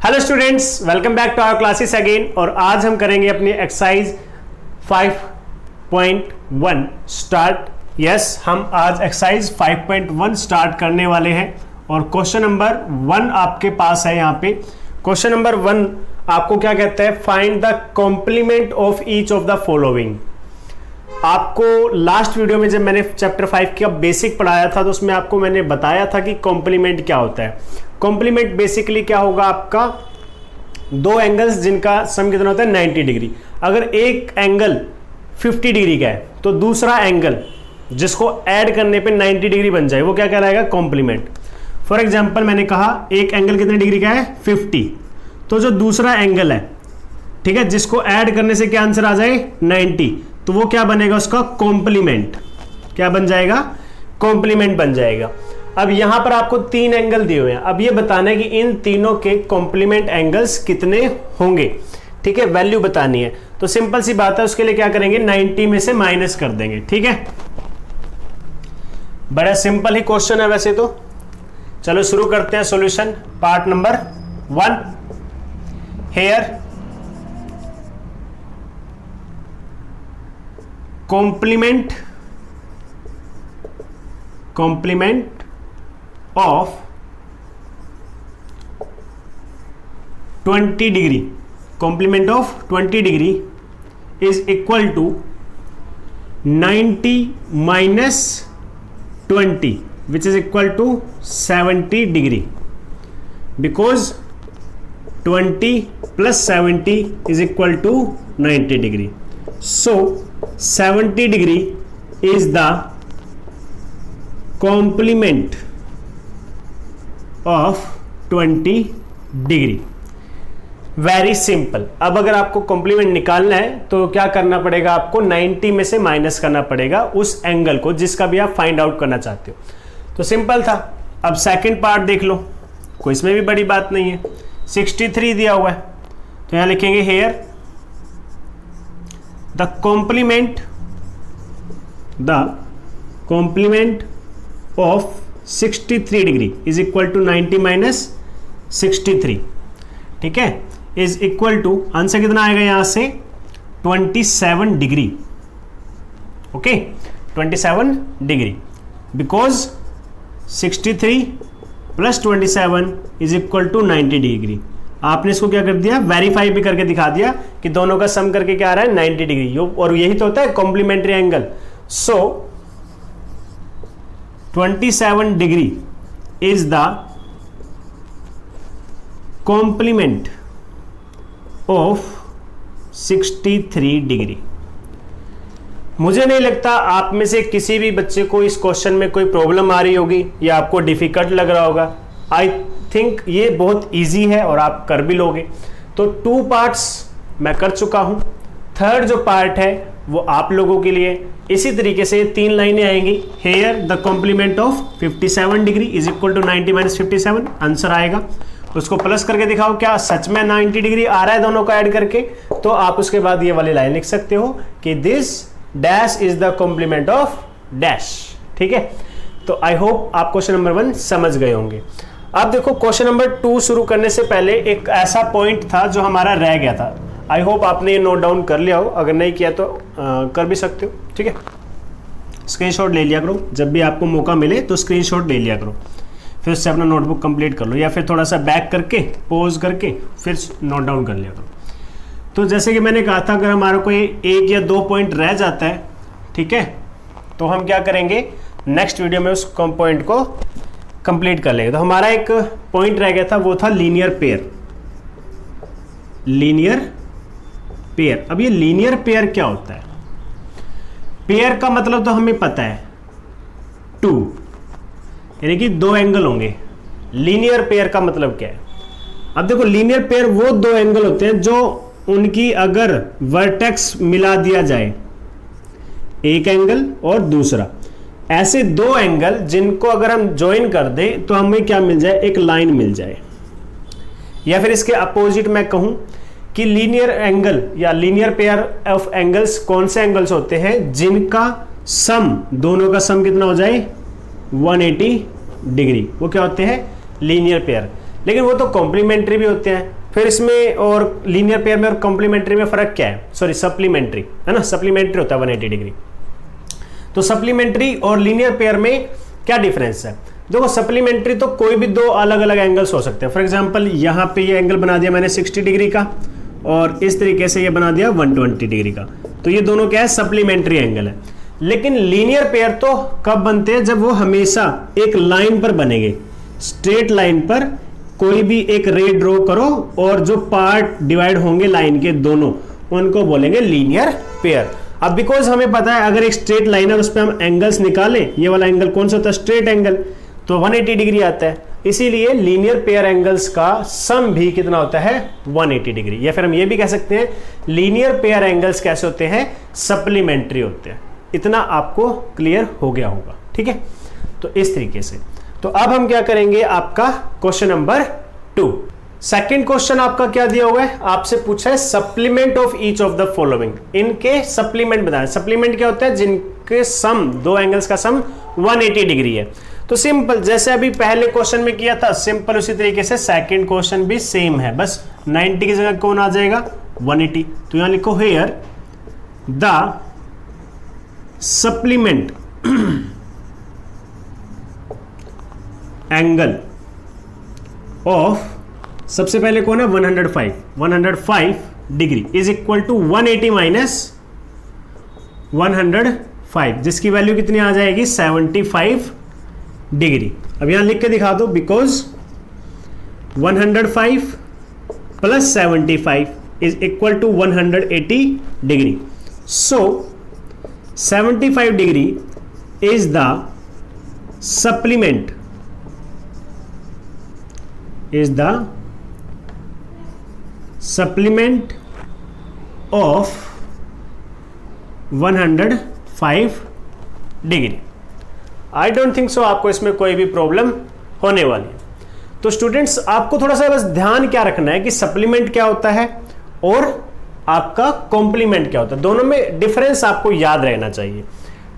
Hello students, welcome back to our classes again. और आज हम करेंगे अपनी एक्सरसाइज 5.1 स्टार्ट। यस, हम आज एक्सरसाइज 5.1 स्टार्ट करने वाले हैं और क्वेश्चन नंबर 1 आपके पास है। यहाँ पे क्वेश्चन नंबर 1 आपको क्या कहता है, find the complement of each of the following. आपको लास्ट वीडियो में जब मैंने चैप्टर 5 का बेसिक पढ़ाया था तो उसमें आपको मैंने बताया था कि कॉम्प्लीमेंट क्या होता है। कॉम्प्लीमेंट बेसिकली क्या होगा, आपका दो एंगल्स जिनका सम कितना होता है 90 डिग्री। अगर एक एंगल 50 डिग्री का है तो दूसरा एंगल जिसको ऐड करने पे 90 डिग्री बन जाए वो क्या कहलाएगा, कॉम्प्लीमेंट। फॉर एग्जांपल मैंने कहा एक एंगल कितने डिग्री का है 50, तो जो दूसरा एंगल है, ठीक है, जिसको ऐड करने से क्या आंसर आ जाए 90, तो वो क्या बनेगा, उसका कॉम्प्लीमेंट। क्या बन जाएगा, कॉम्प्लीमेंट बन जाएगा। अब यहां पर आपको 3 एंगल दिए हुए हैं। अब ये बताना है कि इन तीनों के कॉम्प्लीमेंट एंगल्स कितने होंगे, ठीक है, वैल्यू बतानी है। तो सिंपल सी बात है, उसके लिए क्या करेंगे, 90 में से माइनस कर देंगे, ठीक है। बड़ा सिंपल ही क्वेश्चन है वैसे तो। चलो शुरू करते हैं solution. Part number 1, here complement of 20 degree, complement of 20 degree is equal to 90 minus 20 which is equal to 70 degree, because 20 plus 70 is equal to 90 degree. So 70 degree is the complement of 20 degree. Very simple. अब अगर आपको complement निकालना है तो क्या करना पड़ेगा, आपको 90 में से माइनस करना पड़ेगा उस एंगल को जिसका भी आप फाइंड आउट करना चाहते हो। तो सिंपल था। अब सेकंड पार्ट देख लो, कोई इसमें भी बड़ी बात नहीं है। 63 दिया हुआ है तो यहां लिखेंगे here the complement of 63 degree is equal to 90 minus 63, ठीक है, इज इक्वल टू आंसर कितना आएगा यहां से 27 degree. Okay, 27 degree, because 63 plus 27 is equal to 90 degree. आपने इसको क्या कर दिया, वेरीफाई भी करके दिखा दिया कि दोनों का सम करके क्या आ रहा है 90 डिग्री। और यही तो होता है complementary angle. So 27 degree is the complement of 63 degree. मुझे नहीं लगता आप में से किसी भी बच्चे को इस क्वेश्चन में कोई प्रॉब्लम आ रही होगी या आपको डिफिकल्ट लग रहा होगा। आई थिंक ये बहुत इजी है और आप कर भी लोगे। तो 2 पार्ट्स मैं कर चुका हूं, थर्ड जो पार्ट है वो आप लोगों के लिए। इसी तरीके से 3 लाइनें आएंगी। Here the complement of 57 degree is equal to 90 minus 57, answer आएगा। उसको प्लस करके दिखाओ, क्या सच में 90 डिग्री आ रहा है दोनों को ऐड करके। तो आप उसके बाद ये वाली लाइन लिख सकते हो कि this dash is the complement of dash, ठीक है। तो आई होप आप क्वेश्चन नंबर 1 समझ गए होंगे। अब देखो क्वेश्चन नंबर 2 शुरू करने से पहले एक ऐसा पॉइंट था जो हमारा रह गया था। आई होप आपने ये नोट डाउन कर लिया हो, अगर नहीं किया तो कर भी सकते हो, ठीक है। स्क्रीनशॉट ले लिया करो, जब भी आपको मौका मिले तो स्क्रीनशॉट ले लिया करो, फिर उससे अपना नोटबुक कंप्लीट कर लो, या फिर थोड़ा सा बैक करके पॉज करके फिर नोट डाउन कर लिया करो। तो जैसे कि मैंने कहा था, अगर हमारा कोई 1 या 2 पॉइंट रह जाता है, ठीक है, तो हम क्या करेंगे, नेक्स्ट वीडियो में उस पॉइंट को कंप्लीट कर लेंगे। तो हमारा एक पॉइंट रह गया था, वो था लीनियर पेयर। लीनियर पेयर, अब ये लीनियर पेयर क्या होता है? पेयर का मतलब तो हमें पता है 2, यानी कि 2 एंगल होंगे। लीनियर पेयर का मतलब क्या है? अब देखो, लीनियर पेयर वो 2 एंगल होते हैं जो उनकी अगर वर्टेक्स मिला दिया जाए, एक एंगल और दूसरा, ऐसे 2 एंगल जिनको अगर हम ज्वाइन कर दें तो हमें क्या मिल जाए, एक लाइन मिल जाए। या फिर इसके अपोजिट मैं कहूं कि लीनियर एंगल या लीनियर पेयर ऑफ एंगल्स कौन से एंगल्स होते हैं, जिनका सम, दोनों का सम कितना हो जाए 180 डिग्री, वो क्या होते हैं, लीनियर पेयर। लेकिन वो तो कॉम्प्लीमेंट्री भी होते हैं। फिर इसमें और लीनियर पेयर में और कॉम्प्लीमेंट्री में फर्क क्या है, सॉरी सप्लीमेंट्री है ना, सप्लीमेंट्री होता है 180 डिग्री। तो सप्लीमेंट्री और लीनियर पेयर में क्या डिफरेंस है, देखो सप्लीमेंट्री तो कोई भी दो अलग अलग एंगल्स हो सकते हैं। फॉर एग्जांपल यहाँ पे ये एंगल बना दिया मैंने 60 डिग्री का और इस तरीके से ये बना दिया 120 डिग्री का, तो ये दोनों क्या है, सप्लीमेंट्री एंगल है। लेकिन लीनियर पेयर तो कब बनते हैं, जब वो हमेशा एक लाइन पर बनेंगे, स्ट्रेट लाइन पर कोई भी एक रे ड्रॉ करो और जो पार्ट डिवाइड होंगे लाइन के दोनों, उनको बोलेंगे लीनियर पेयर। अब बिकॉज हमें पता है अगर एक स्ट्रेट लाइन है उस पर हम एंगल्स निकालें, ये वाला एंगल कौन सा होता है, स्ट्रेट एंगल, तो 180 डिग्री आता है। इसीलिए लीनियर पेयर एंगल्स का सम भी कितना होता है, 180 डिग्री। या फिर हम ये भी कह सकते हैं लीनियर पेयर एंगल्स कैसे होते हैं, सप्लीमेंट्री होते हैं। इतना आपको क्लियर हो गया होगा, ठीक है। तो इस तरीके से, तो अब हम क्या करेंगे, आपका क्वेश्चन नंबर 2। सेकंड क्वेश्चन आपका क्या दिया हुआ है, आपसे पूछा है supplement of each of the following, इनके सप्लीमेंट बताएं। सप्लीमेंट क्या होता है, जिनके सम, दो एंगल्स का सम 180 डिग्री है। तो सिंपल, जैसे अभी पहले क्वेश्चन में किया था, सिंपल उसी तरीके से सेकंड क्वेश्चन भी सेम है, बस 90 की जगह कौन आ जाएगा, 180। तो यहां लिखो here the supplement angle of, सबसे पहले कौन है, 105 degree is equal to 180 minus 105, जिसकी वैल्यू कितनी आ जाएगी, 75 डिग्री। अब यहां लिख के दिखा दो, because 105 plus 75 is equal to 180 degree. So 75 degree is the supplement, is the supplement of 105 degree. I don't think so आपको इसमें कोई भी प्रॉब्लम होने वाली है। तो स्टूडेंट्स, आपको थोड़ा सा बस ध्यान क्या रखना है कि सप्लीमेंट क्या होता है और आपका कॉम्प्लीमेंट क्या होता है, दोनों में डिफरेंस आपको याद रहना चाहिए,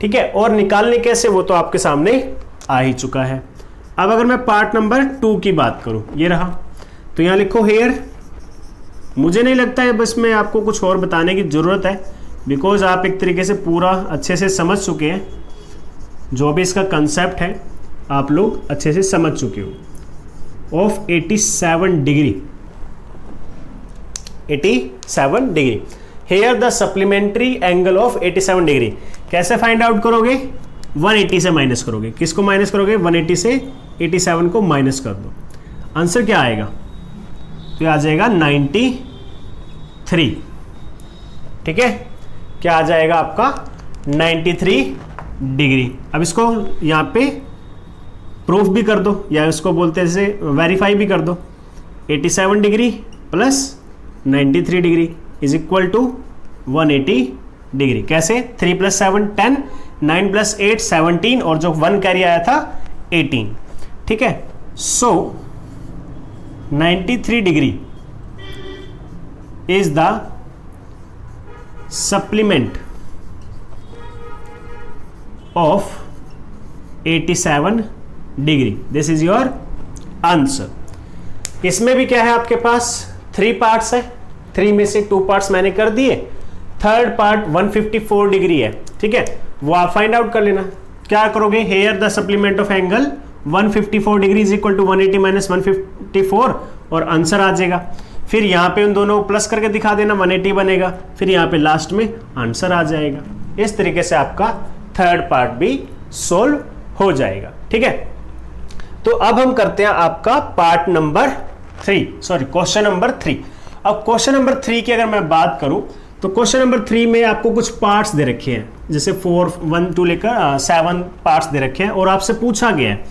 ठीक है। और निकालने कैसे, वो तो आपके सामने आ ही चुका है। अब अगर मैं पार्ट नंबर 2 की बात करूं, ये रहा, तो यहां लिखो हेयर, मुझे नहीं लगता है बस में आपको कुछ और बताने की जरूरत है, बिकॉज आप एक तरीके से पूरा अच्छे से समझ चुके हैं, जो भी इसका कंसेप्ट है आप लोग अच्छे से समझ चुके हो। Of 87 degree, 87 degree, here the supplementary angle of 87 degree. कैसे फाइंड आउट करोगे, 180 से माइनस करोगे। किसको माइनस करोगे, 180 से 87 को माइनस कर दो। आंसर क्या आएगा, तो आ जाएगा 93, ठीक है। क्या आ जाएगा आपका, 93 डिग्री। अब इसको यहाँ पे प्रूफ भी कर दो, या इसको बोलते हैं जैसे वेरीफाई भी कर दो। 87 degree plus 93 degree is equal to 180 degree. कैसे, 3 + 7 10, 9 + 8 17, और जो 1 कैरी आया था 18, ठीक है। सो 93 degree is the supplement of 87 degree. This is your answer. इसमें भी क्या है आपके पास, 3 पार्ट्स है, 3 में से 2 पार्ट्स मैंने कर दिए। थर्ड पार्ट 154 डिग्री है, ठीक है, वो आप फाइंड आउट कर लेना। क्या करोगे, here the supplement of angle 154 degree is equal to 180 minus 154, और आंसर आ जाएगा। फिर यहाँ पे उन दोनों को प्लस करके दिखा देना, 180 बनेगा, फिर यहाँ पे लास्ट में आंसर आ जाएगा। इस तरीके से आपका थर्ड पार्ट भी सोल्व हो जाएगा, ठीक है। तो अब हम करते हैं आपका part number 3, sorry question number 3। अब क्वेश्चन नंबर 3 की अगर मैं बात करूं, तो क्वेश्चन नंबर 3 में आपको कुछ पार्ट्स दे रखे हैं, जैसे 4 1 2 लेकर 7 पार्ट्स दे रखे हैं, और आपसे पूछा गया है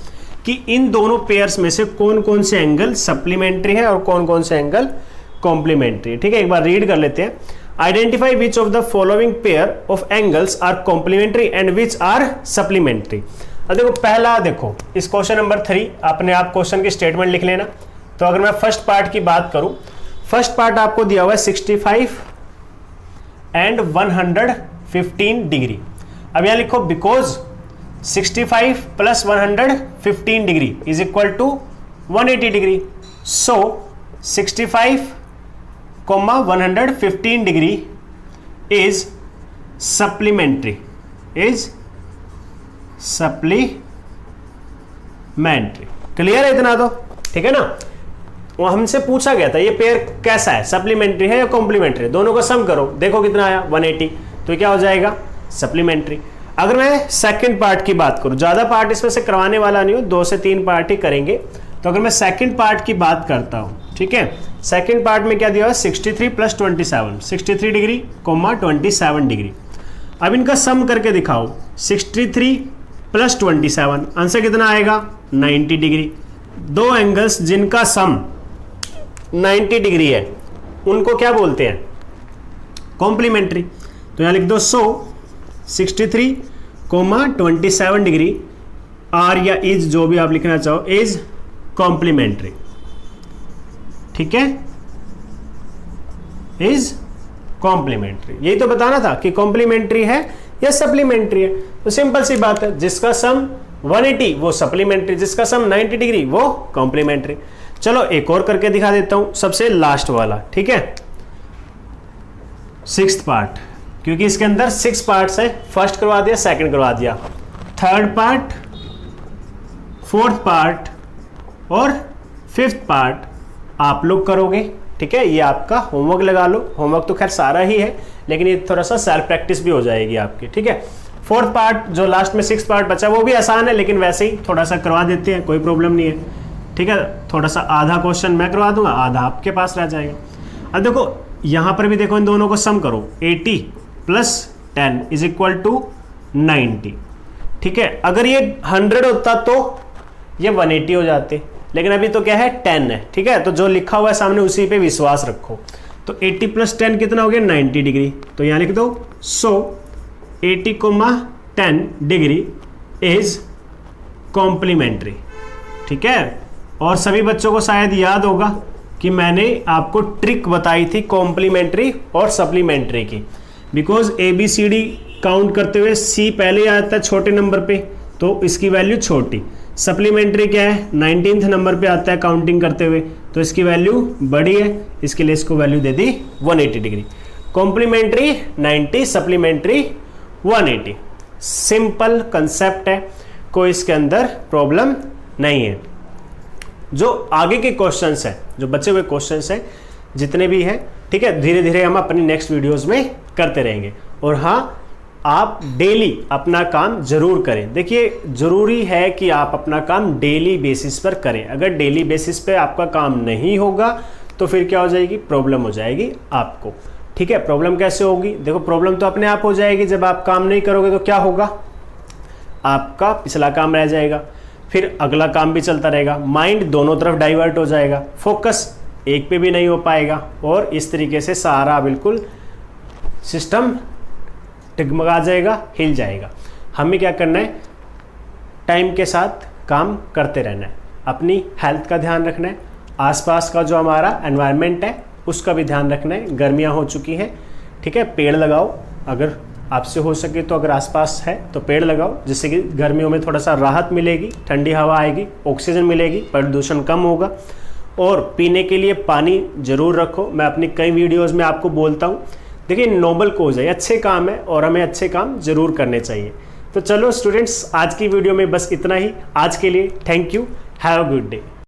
कि इन दोनों पेयर्स में से कौन कौन से एंगल सप्लीमेंट्री है और कौन कौन से एंगल कॉम्प्लीमेंट्री है, ठीक है। एक बार रीड कर लेते हैं। Identify which of the following pair of angles are complementary and which are supplementary. अब देखो पहला, देखो इस क्वेश्चन नंबर 3 अपने आप क्वेश्चन की स्टेटमेंट लिख लेना। तो अगर मैं फर्स्ट पार्ट की बात करूं, फर्स्ट पार्ट आपको दिया हुआ है 65 एंड 115 डिग्री। अब यहां लिखो because 65 plus 115 degree is equal to 180 degree. So 65,115 degree is supplementary, clear है इतना तो, ठीक है ना। वो हमसे पूछा गया था ये पेयर कैसा है, सप्लीमेंट्री है या कॉम्प्लीमेंट्री, दोनों को सम करो, देखो कितना आया 180, तो क्या हो जाएगा सप्लीमेंट्री। अगर मैं सेकंड पार्ट की बात करूं, ज्यादा पार्ट इसमें से करवाने वाला नहीं हूं, 2 से 3 पार्ट ही करेंगे। तो अगर मैं सेकंड पार्ट की बात करता हूं, ठीक है, सेकंड पार्ट में क्या दिया हुआ 63 + 27, 63 डिग्री, 27 डिग्री। अब इनका सम करके दिखाओ, 63 + 27, आंसर कितना आएगा 90 डिग्री। दो एंगल्स जिनका सम 90 डिग्री है उनको क्या बोलते हैं, कॉम्प्लीमेंट्री। तो यहां लिख दो 63, 27 डिग्री आर या इज, जो भी आप लिखना चाहो, इज कॉम्प्लीमेंट्री, ठीक है, इज कॉम्प्लीमेंट्री। यही तो बताना था कि कॉम्प्लीमेंट्री है या सप्लीमेंट्री है। तो सिंपल सी बात है, जिसका सम 180 वो सप्लीमेंट्री, जिसका सम 90 डिग्री वो कॉम्प्लीमेंट्री। चलो एक और करके दिखा देता हूं, सबसे लास्ट वाला, ठीक है, 6th पार्ट, क्योंकि इसके अंदर 6 पार्ट्स है, फर्स्ट करवा दिया, सेकंड करवा दिया, थर्ड पार्ट, 4th पार्ट और 5th पार्ट आप लोग करोगे, ठीक है। ये आपका होमवर्क लगा लो, होमवर्क तो खैर सारा ही है, लेकिन ये थोड़ा सा सेल्फ प्रैक्टिस भी हो जाएगी आपकी, ठीक है। 4th पार्ट जो लास्ट में 6th पार्ट बचा वो भी आसान है, लेकिन वैसे ही थोड़ा सा करवा देते हैं, कोई प्रॉब्लम नहीं है, ठीक है। थोड़ा सा आधा क्वेश्चन मैं करवा दूंगा, आधा आपके पास रह जाएगा। अब देखो यहां पर भी देखो, इन दोनों को सम करो, 80 + 10 = 90, ठीक है। अगर ये 100 होता तो ये 180 हो जाते, लेकिन अभी तो क्या है 10 है, ठीक है। तो जो लिखा हुआ है सामने उसी पे विश्वास रखो। तो 80 + 10 कितना हो गया 90 डिग्री। तो यहां लिख दो 80, 10 डिग्री इज कॉम्प्लीमेंट्री, ठीक है। और सभी बच्चों को शायद याद होगा कि मैंने आपको ट्रिक बताई थी कॉम्प्लीमेंट्री और सप्लीमेंट्री की, बिकॉज ABCD काउंट करते हुए C पहले आता है छोटे नंबर पे, तो इसकी वैल्यू छोटी। सप्लीमेंट्री क्या है 19th नंबर पे आता है काउंटिंग करते हुए, तो इसकी वैल्यू बड़ी है, इसके लिए इसको वैल्यू दे दी 180 degree. Complementary 90, supplementary 180। Simple concept है, कोई इसके अंदर प्रॉब्लम नहीं है। जो आगे के क्वेश्चंस हैं, जो बचे हुए क्वेश्चंस हैं जितने भी हैं, ठीक है, धीरे धीरे हम अपनी नेक्स्ट वीडियोस में करते रहेंगे। और हाँ, आप डेली अपना काम जरूर करें। देखिए जरूरी है कि आप अपना काम डेली बेसिस पर करें। अगर डेली बेसिस पे आपका काम नहीं होगा तो फिर क्या हो जाएगी, प्रॉब्लम हो जाएगी आपको, ठीक है। प्रॉब्लम कैसे होगी, देखो प्रॉब्लम तो अपने आप हो जाएगी, जब आप काम नहीं करोगे तो क्या होगा, आपका पिछला काम रह जाएगा, फिर अगला काम भी चलता रहेगा, माइंड दोनों तरफ डाइवर्ट हो जाएगा, फोकस एक पे भी नहीं हो पाएगा, और इस तरीके से सारा बिल्कुल सिस्टम टिगमगा जाएगा, हिल जाएगा। हमें क्या करना है, टाइम के साथ काम करते रहना है, अपनी हेल्थ का ध्यान रखना है, आसपास का जो हमारा एनवायरनमेंट है उसका भी ध्यान रखना है। गर्मियाँ हो चुकी हैं, ठीक है, पेड़ लगाओ, अगर आपसे हो सके तो, अगर आसपास है तो पेड़ लगाओ, जिससे कि गर्मियों में थोड़ा सा राहत मिलेगी, ठंडी हवा आएगी, ऑक्सीजन मिलेगी, प्रदूषण कम होगा। और पीने के लिए पानी जरूर रखो, मैं अपनी कई वीडियोस में आपको बोलता हूँ। देखिए नोबल कोज है, अच्छे काम है और हमें अच्छे काम जरूर करने चाहिए। तो चलो स्टूडेंट्स, आज की वीडियो में बस इतना ही। आज के लिए thank you, have a good day.